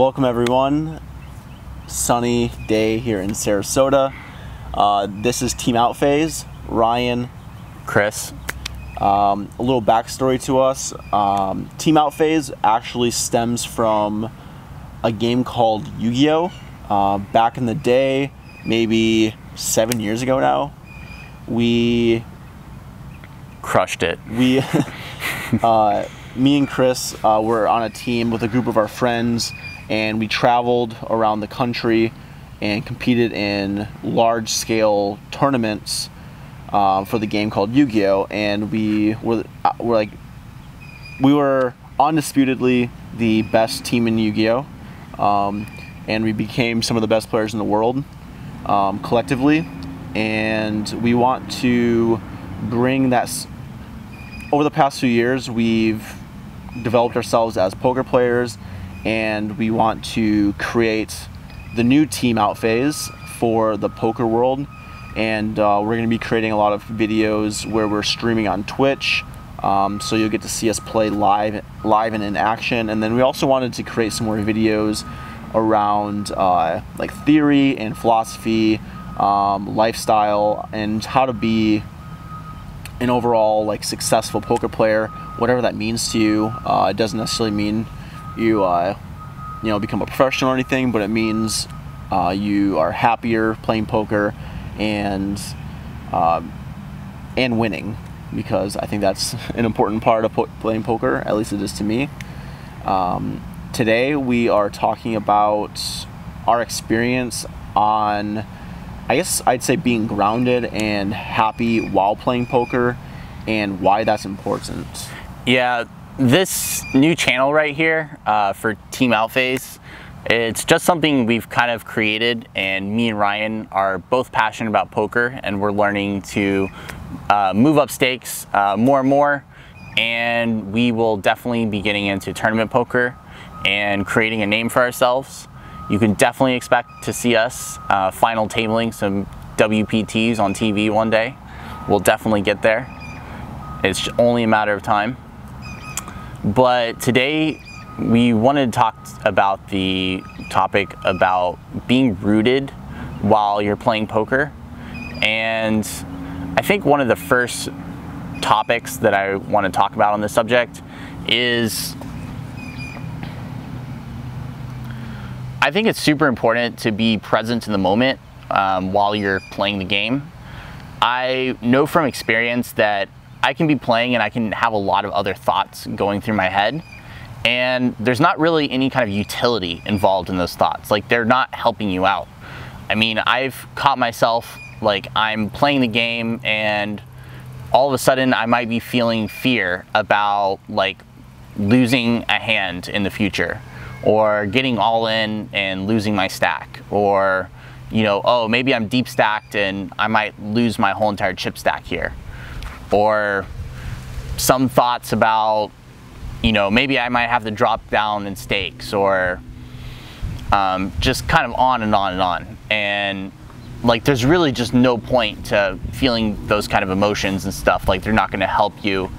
Welcome everyone. Sunny day here in Sarasota. This is Team Outphase. Ryan, Chris. A little backstory to us. Team Outphase actually stems from a game called Yu-Gi-Oh! Back in the day, maybe 7 years ago now, we Crushed it. me and Chris were on a team with a group of our friends, and we traveled around the country and competed in large-scale tournaments for the game called Yu-Gi-Oh! And we were undisputedly the best team in Yu-Gi-Oh! And we became some of the best players in the world collectively, and we want to bring that. Over the past few years, we've developed ourselves as poker players, and we want to create the new Team Outphase for the poker world. And we're going to be creating a lot of videos where we're streaming on Twitch, so you'll get to see us play live and in action. And then we also wanted to create some more videos around like theory and philosophy, lifestyle, and how to be an overall like successful poker player, whatever that means to you. It doesn't necessarily mean you become a professional or anything, but it means you are happier playing poker and winning, because I think that's an important part of playing poker. At least it is to me. Today we are talking about our experience on, I guess I'd say, being grounded and happy while playing poker, and why that's important. Yeah, this new channel right here for Team Outphase, it's just something we've kind of created, and me and Ryan are both passionate about poker, and we're learning to move up stakes more and more, and we will definitely be getting into tournament poker and creating a name for ourselves. You can definitely expect to see us final tabling some WPTs on TV one day. We'll definitely get there. It's only a matter of time. But today we wanted to talk about the topic about being rooted while you're playing poker. And I think one of the first topics that I want to talk about on this subject is, I think it's super important to be present in the moment while you're playing the game. I know from experience that I can be playing and I can have a lot of other thoughts going through my head, and there's not really any kind of utility involved in those thoughts. Like, they're not helping you out. I mean, I've caught myself, like, I'm playing the game and all of a sudden I might be feeling fear about like losing a hand in the future, or getting all in and losing my stack, or oh, maybe I'm deep stacked and I might lose my whole entire chip stack here, or some thoughts about maybe I might have to drop down in stakes, or just kind of on and on and on. And like, there's really just no point to feeling those kind of emotions and stuff. Like, they're not going to help you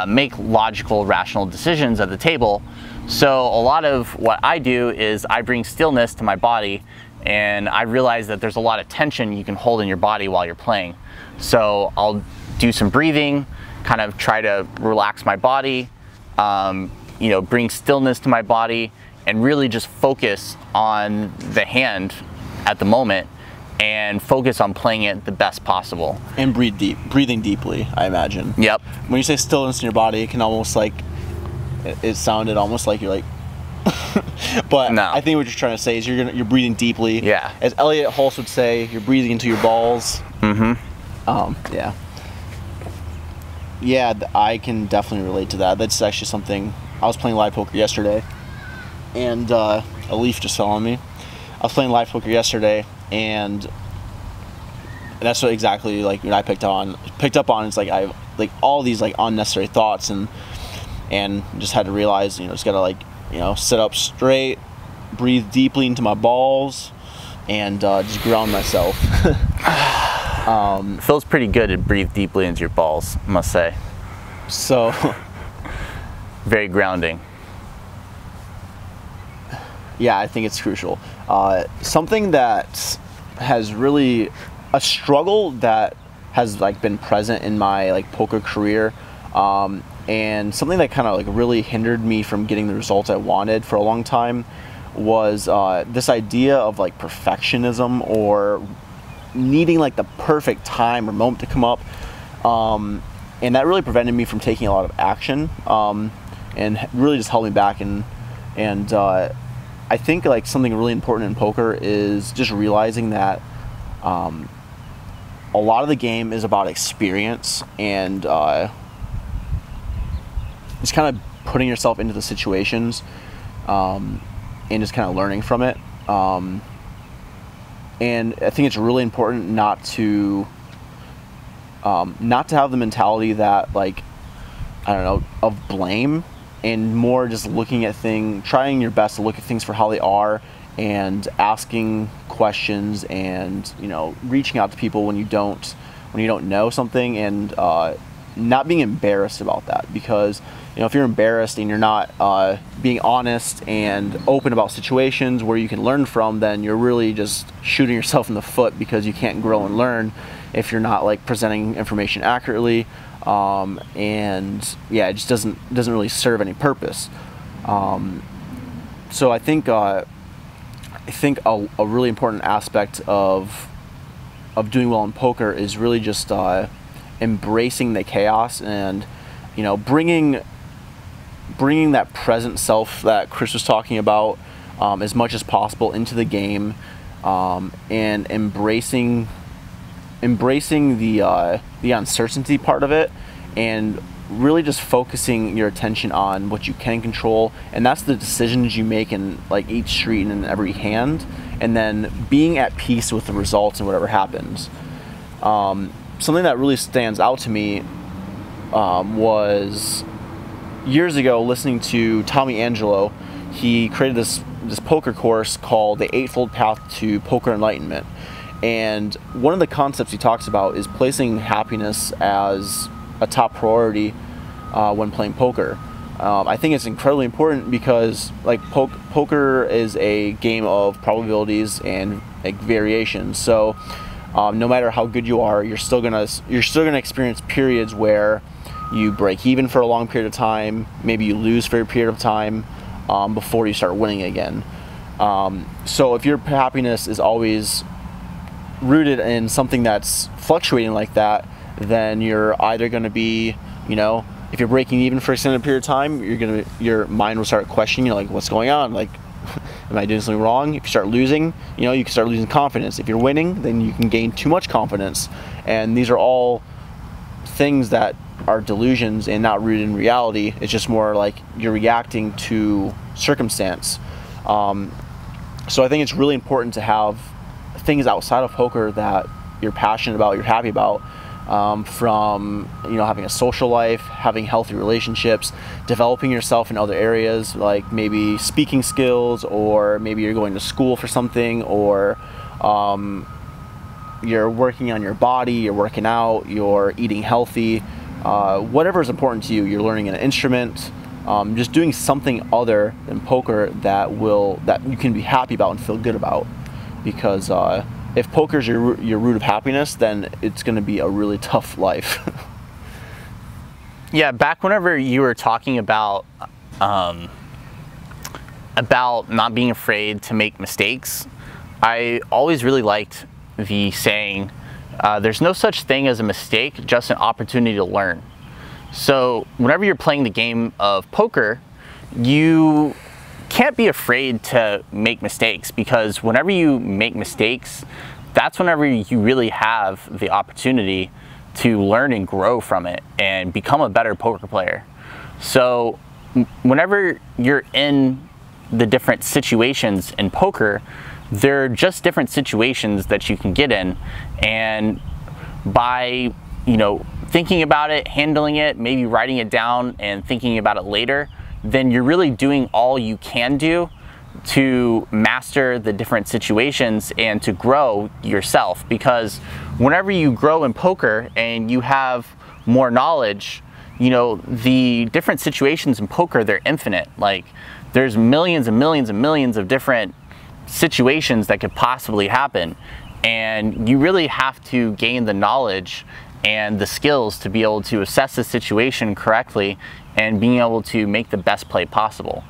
make logical, rational decisions at the table. So a lot of what I do is I bring stillness to my body, and I realize that there's a lot of tension you can hold in your body while you're playing. So I'll do some breathing, kind of try to relax my body, bring stillness to my body, and really just focus on the hand at the moment, and focus on playing it the best possible. And breathing deeply, I imagine. Yep. When you say stillness in your body, it can almost like, it sounded almost like you're like, but no. I think what you're trying to say is you're breathing deeply. Yeah. As Elliot Hulse would say, you're breathing into your balls. Mm-hmm. Yeah. Yeah, I can definitely relate to that. That's actually something. I was playing live poker yesterday, and a leaf just fell on me. I was playing live poker yesterday, and that's what exactly like what I picked up on. It's like I have like all these like unnecessary thoughts, and just had to realize, just gotta sit up straight, breathe deeply into my balls, and just ground myself. It feels pretty good to breathe deeply into your balls, I must say. So very grounding. Yeah, I think it's crucial. Something that has really a struggle that has like been present in my like poker career, and something that kind of like really hindered me from getting the results I wanted for a long time was this idea of like perfectionism or needing like the perfect time or moment to come up, and that really prevented me from taking a lot of action, and really just held me back. And I think like something really important in poker is just realizing that a lot of the game is about experience and just kind of putting yourself into the situations, and just kind of learning from it. And I think it's really important not to have the mentality that like, I don't know, of blame, and more just looking at trying your best to look at things for how they are, and asking questions, and reaching out to people when you don't know something, and not being embarrassed about that, because if you're embarrassed and you're not being honest and open about situations where you can learn from, then you're really just shooting yourself in the foot, because you can't grow and learn if you're not like presenting information accurately, and yeah, it just doesn't really serve any purpose. So I think a really important aspect of doing well in poker is really just embracing the chaos, and bringing that present self that Chris was talking about as much as possible into the game, and embracing the uncertainty part of it, and really just focusing your attention on what you can control, and that's the decisions you make in like each street and in every hand, and then being at peace with the results and whatever happens. Something that really stands out to me was years ago listening to Tommy Angelo. He created this poker course called the Eightfold Path to Poker Enlightenment, and one of the concepts he talks about is placing happiness as a top priority when playing poker. I think it's incredibly important because like poker is a game of probabilities and like variations. So no matter how good you are, you're still gonna experience periods where you break even for a long period of time, maybe you lose for a period of time, before you start winning again. So if your happiness is always rooted in something that's fluctuating like that, then you're either going to be, if you're breaking even for an extended period of time, your mind will start questioning, like, what's going on? Like, am I doing something wrong? If you start losing, you can start losing confidence. If you're winning, then you can gain too much confidence. And these are all things that are delusions and not rooted in reality. It's just more like you're reacting to circumstance. So I think it's really important to have things outside of poker that you're passionate about, you're happy about, from having a social life, having healthy relationships, developing yourself in other areas like maybe speaking skills, or maybe you're going to school for something, or you're working on your body, you're working out, you're eating healthy, whatever is important to you, you're learning an instrument, just doing something other than poker that you can be happy about and feel good about. Because if poker's your root of happiness, then it's going to be a really tough life. Yeah, back whenever you were talking about not being afraid to make mistakes, I always really liked the saying, there's no such thing as a mistake, just an opportunity to learn. So whenever you're playing the game of poker, you can't be afraid to make mistakes, because whenever you make mistakes, that's whenever you really have the opportunity to learn and grow from it and become a better poker player. So whenever you're in the different situations in poker, they're just different situations that you can get in, and by thinking about it, handling it, maybe writing it down and thinking about it later, then you're really doing all you can do to master the different situations and to grow yourself. Because whenever you grow in poker and you have more knowledge, the different situations in poker, they're infinite. Like, there's millions and millions and millions of different situations that could possibly happen, and you really have to gain the knowledge and the skills to be able to assess the situation correctly and being able to make the best play possible.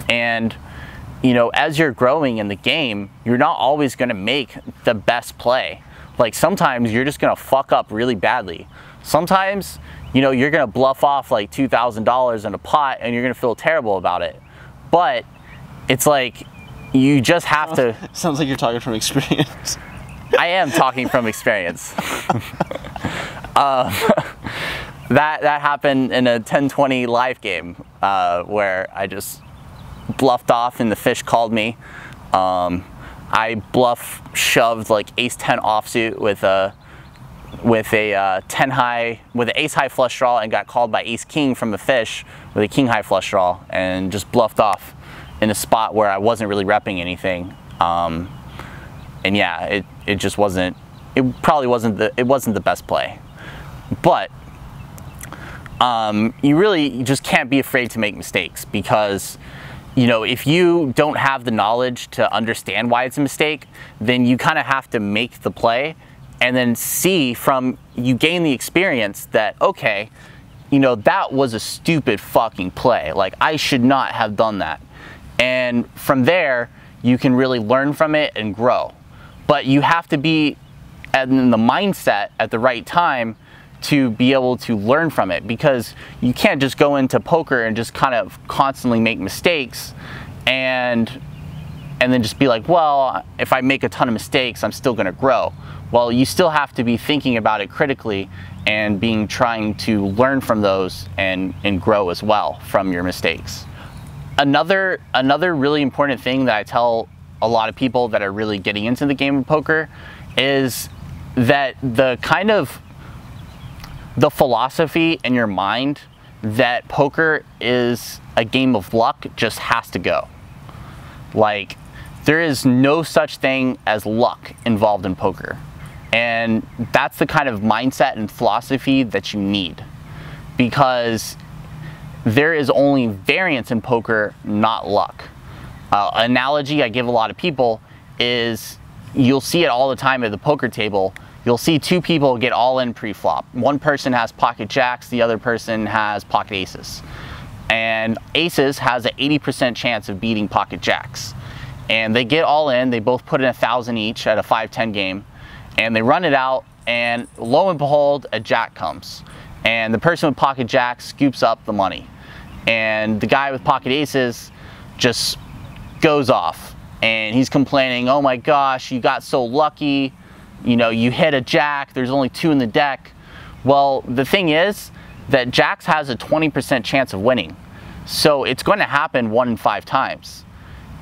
And you know, as you're growing in the game, you're not always going to make the best play. Like sometimes you're just going to fuck up really badly. Sometimes, you know, you're going to bluff off like $2,000 in a pot and you're going to feel terrible about it. But it's like you just have to. Sounds like you're talking from experience. I am talking from experience. That happened in a 10-20 live game where I just bluffed off and the fish called me. I bluff shoved like ace-10 offsuit with a 10 high with an ace high flush draw and got called by ace king from the fish with a king high flush draw and just bluffed off in a spot where I wasn't really repping anything. And yeah, it just wasn't. It probably wasn't the best play, but you just can't be afraid to make mistakes, because you know, if you don't have the knowledge to understand why it's a mistake, then you kind of have to make the play and then see from, you gain the experience that, okay, you know, that was a stupid fucking play. Like, I should not have done that. And from there, you can really learn from it and grow. But you have to be in the mindset at the right time to be able to learn from it, because you can't just go into poker and just kind of constantly make mistakes and then just be like, well, if I make a ton of mistakes, I'm still going to grow. Well, you still have to be thinking about it critically and trying to learn from those and grow as well from your mistakes. Another really important thing that I tell a lot of people that are really getting into the game of poker is that the philosophy in your mind that poker is a game of luck just has to go. Like, there is no such thing as luck involved in poker. And that's the kind of mindset and philosophy that you need, because there is only variance in poker, not luck. Analogy I give a lot of people is, you'll see it all the time at the poker table. You'll see two people get all in pre-flop. One person has pocket jacks, the other person has pocket aces. And aces has an 80% chance of beating pocket jacks. And they get all in, they both put in 1,000 each at a 5-10 game, and they run it out, and lo and behold, a jack comes. And the person with pocket jacks scoops up the money. And the guy with pocket aces just goes off. And he's complaining, oh my gosh, you got so lucky. You know, you hit a jack, there's only 2 in the deck. Well, the thing is that jacks has a 20% chance of winning. So it's going to happen 1 in 5 times.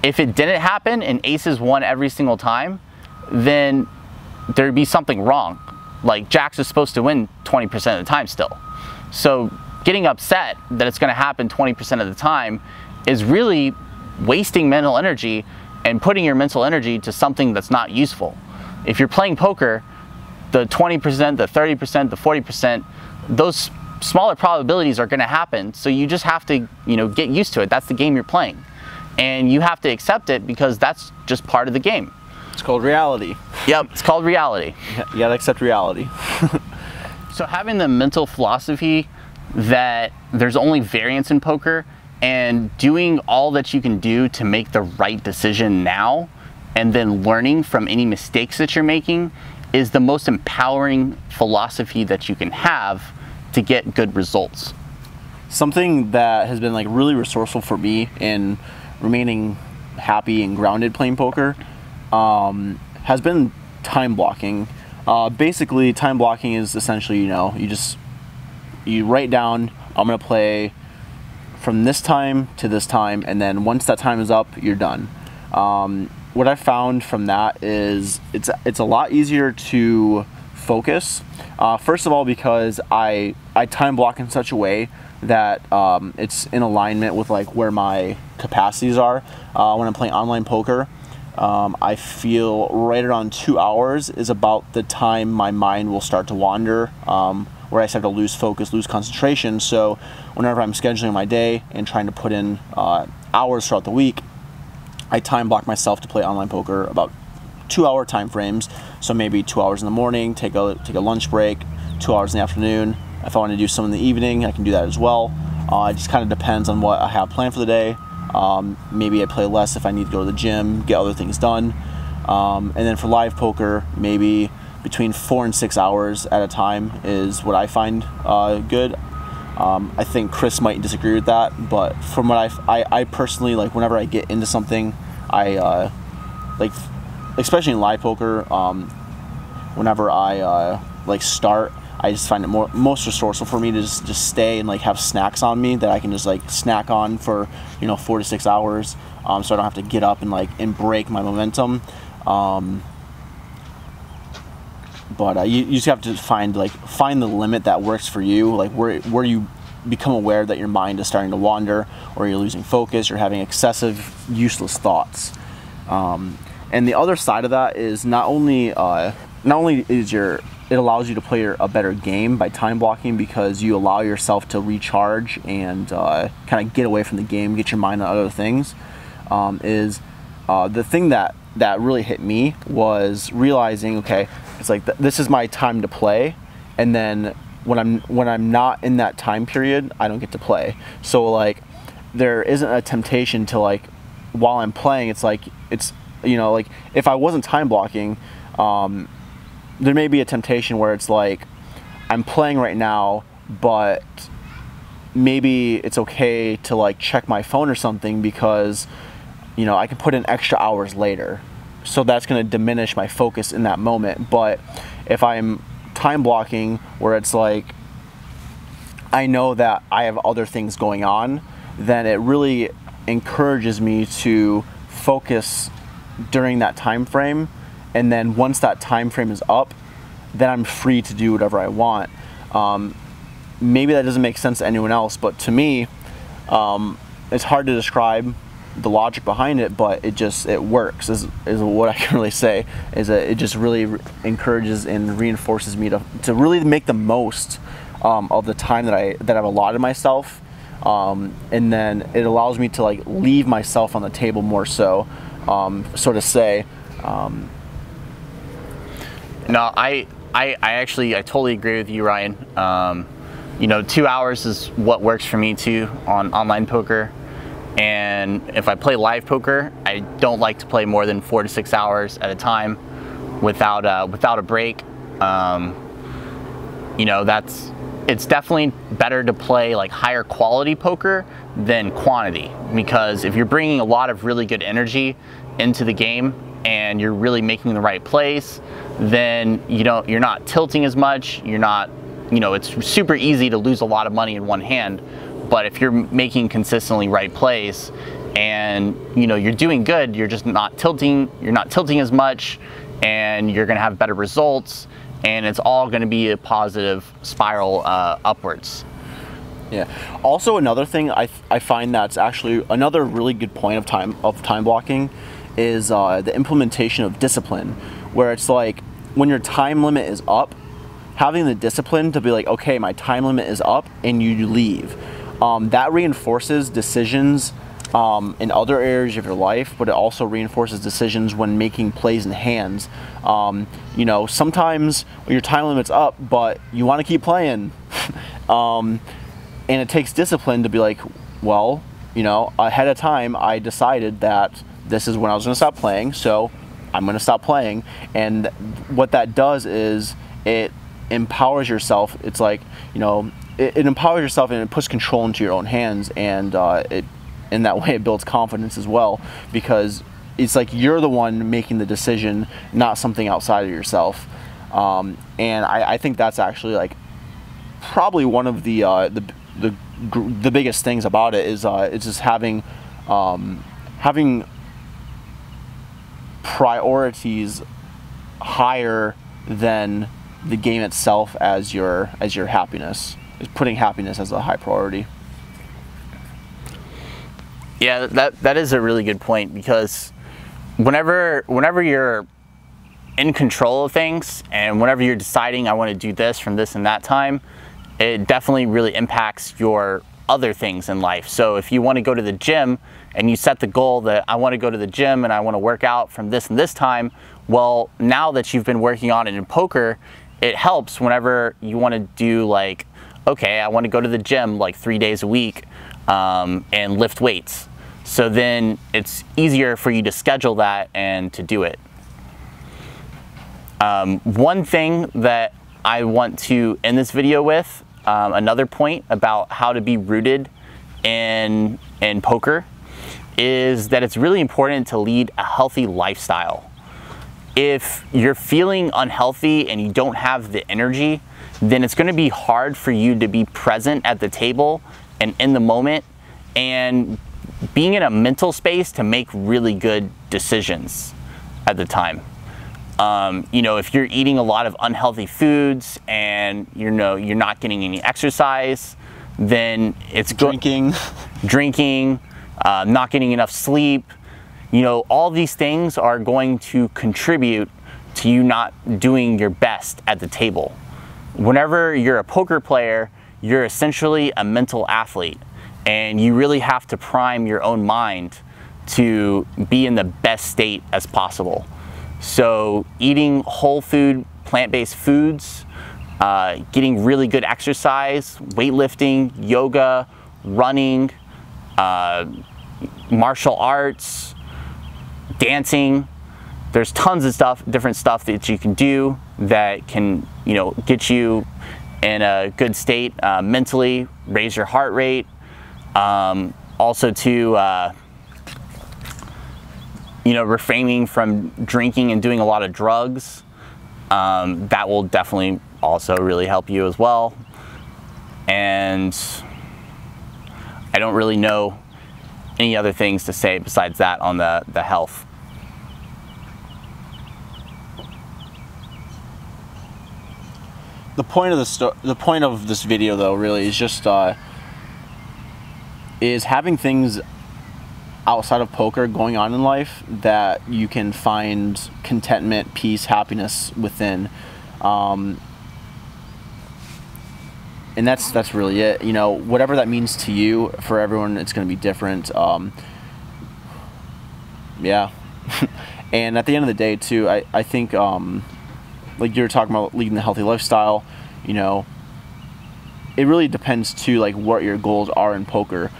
If it didn't happen and aces won every single time, then there'd be something wrong. Like, jacks is supposed to win 20% of the time still. So getting upset that it's going to happen 20% of the time is really wasting mental energy and putting your mental energy to something that's not useful. If you're playing poker, the 20%, the 30%, the 40%, those smaller probabilities are going to happen. So you just have to, you know, get used to it. That's the game you're playing. And you have to accept it, because that's just part of the game. It's called reality. Yep, it's called reality. You gotta accept reality. So having the mental philosophy that there's only variance in poker, and doing all that you can do to make the right decision now, and then learning from any mistakes that you're making, is the most empowering philosophy that you can have to get good results. Something that has been like really resourceful for me in remaining happy and grounded playing poker has been time blocking. Basically, time blocking is essentially, you know, you write down, I'm gonna play from this time to this time, and then once that time is up, you're done. What I found from that is it's a lot easier to focus. First of all, because I time block in such a way that it's in alignment with like where my capacities are. When I'm playing online poker, I feel right around 2 hours is about the time my mind will start to wander, where I start to lose focus, lose concentration. So whenever I'm scheduling my day and trying to put in hours throughout the week, I time block myself to play online poker about 2-hour time frames. So maybe 2 hours in the morning, take a lunch break, 2 hours in the afternoon. If I want to do some in the evening, I can do that as well. It just kind of depends on what I have planned for the day. Maybe I play less if I need to go to the gym, get other things done. And then for live poker, maybe between 4 and 6 hours at a time is what I find good. I think Chris might disagree with that, but from what I personally, like, whenever I get into something, I like, especially in live poker, whenever I like start, I just find it most resourceful for me to just stay and like have snacks on me that I can just like snack on for 4 to 6 hours, so I don't have to get up and break my momentum. But you just have to find the limit that works for you, like where you become aware that your mind is starting to wander, or you're losing focus, you're having excessive useless thoughts. And the other side of that is not only is it allows you to play a better game by time blocking, because you allow yourself to recharge and kind of get away from the game, get your mind on other things. The thing that really hit me was realizing, okay, it's like this is my time to play, and then when I'm not in that time period, I don't get to play. So like there isn't a temptation to, like, while I'm playing, it's like if I wasn't time blocking, there may be a temptation where it's like I'm playing right now, but maybe it's okay to like check my phone or something, because I can put in extra hours later. So that's going to diminish my focus in that moment. But if I'm time blocking, where it's like I know that I have other things going on, then it really encourages me to focus during that time frame. And then once that time frame is up, then I'm free to do whatever I want. Maybe that doesn't make sense to anyone else, but to me, it's hard to describe the logic behind it, but it works is what I can really say. Is that it just really encourages and reinforces me to really make the most of the time that I've allotted myself, and then it allows me to like leave myself on the table more so to say. No, I totally agree with you, Ryan. 2 hours is what works for me too on online poker. And if I play live poker, I don't like to play more than 4 to 6 hours at a time without a break. It's definitely better to play like higher quality poker than quantity, because if you're bringing a lot of really good energy into the game and you're really making the right plays, then you're not tilting as much. You're not, it's super easy to lose a lot of money in one hand. But if you're making consistently right plays and you're doing good, you're just not tilting. You're not tilting as much, and you're going to have better results, and it's all going to be a positive spiral upwards. Yeah. Also, another thing I find that's actually another really good point of time blocking is the implementation of discipline, where it's like when your time limit is up, having the discipline to be like, okay, my time limit is up, and you leave. That reinforces decisions in other areas of your life, but it also reinforces decisions when making plays in hands. Sometimes your time limit's up, but you want to keep playing. And it takes discipline to be like, well, ahead of time, I decided that this is when I was going to stop playing, so I'm going to stop playing. And what that does is it empowers yourself. It's like, it empowers yourself, and it puts control into your own hands, and in that way it builds confidence as well, because it's like you're the one making the decision, not something outside of yourself. And I think that's actually like probably one of the biggest things about it is it's just having priorities higher than the game itself as your happiness. Is putting happiness as a high priority. Yeah, that is a really good point, because whenever you're in control of things, and whenever you're deciding I want to do this from this and that time, it definitely really impacts your other things in life. So if you want to go to the gym and you set the goal that I want to go to the gym and I want to work out from this and this time, well, now that you've been working on it in poker, it helps whenever you want to do like, okay, I want to go to the gym like 3 days a week and lift weights. So then it's easier for you to schedule that and to do it. One thing that I want to end this video with, another point about how to be rooted in poker, is that it's really important to lead a healthy lifestyle. If you're feeling unhealthy and you don't have the energy, then it's going to be hard for you to be present at the table and in the moment and being in a mental space to make really good decisions at the time. You know, if you're eating a lot of unhealthy foods and you're not getting any exercise, then it's drinking, not getting enough sleep. You know, all these things are going to contribute to you not doing your best at the table. Whenever you're a poker player, you're essentially a mental athlete, and you really have to prime your own mind to be in the best state as possible. So eating whole food, plant-based foods, getting really good exercise, weightlifting, yoga, running, martial arts, dancing. There's tons of stuff, different stuff that you can do that can, you know, get you in a good state mentally, raise your heart rate. Also to, you know, refraining from drinking and doing a lot of drugs. That will definitely also really help you as well. And I don't really know any other things to say besides that on the health. The point of this video, though, really is just is having things outside of poker going on in life that you can find contentment, peace, happiness within, and that's really it. You know, whatever that means to you, for everyone, it's going to be different. Yeah, and at the end of the day, too, I think. Like you were talking about leading a healthy lifestyle, you know, it really depends too, like what your goals are in poker.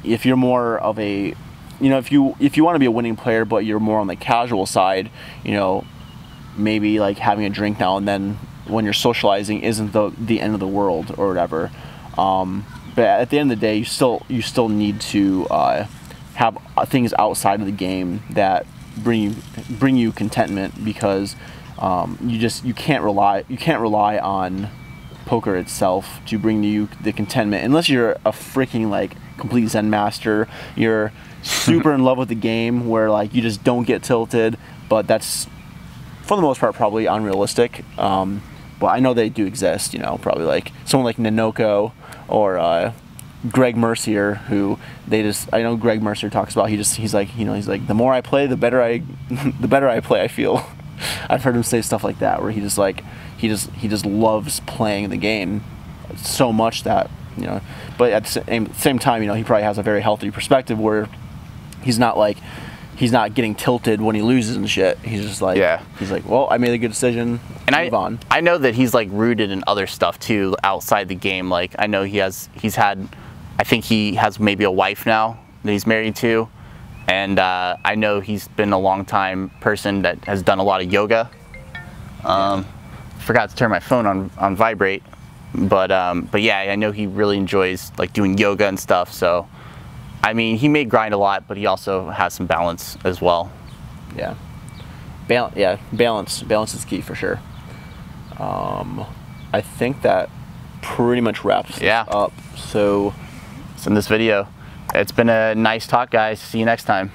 If you're more of a, you know, if you want to be a winning player, but you're more on the casual side, you know, maybe like having a drink now and then when you're socializing isn't the end of the world or whatever. But at the end of the day, you still need to have things outside of the game that bring you contentment, because you can't rely on poker itself to bring you the contentment unless you're a freaking like complete Zen master. You're super in love with the game where like you just don't get tilted, but that's for the most part probably unrealistic. But I know they do exist, you know, probably like someone like Nanoko or Greg Mercier, who I know Greg Mercier talks about, he's like, you know, he's like, the more I play, the better I play, I feel. I've heard him say stuff like that, where he just loves playing the game so much that, you know, but at the same time, you know, he probably has a very healthy perspective where he's not getting tilted when he loses and shit. He's just like, yeah. He's like, well, I made a good decision, and move on. I know that he's like rooted in other stuff too outside the game. Like I know I think he has maybe a wife now that he's married to. And I know he's been a long time person that has done a lot of yoga. Forgot to turn my phone on vibrate, but yeah, I know he really enjoys like doing yoga and stuff. So, I mean, he may grind a lot, but he also has some balance as well. Yeah, balance is key for sure. I think that pretty much wraps this up. So, in this video. It's been a nice talk, guys. See you next time.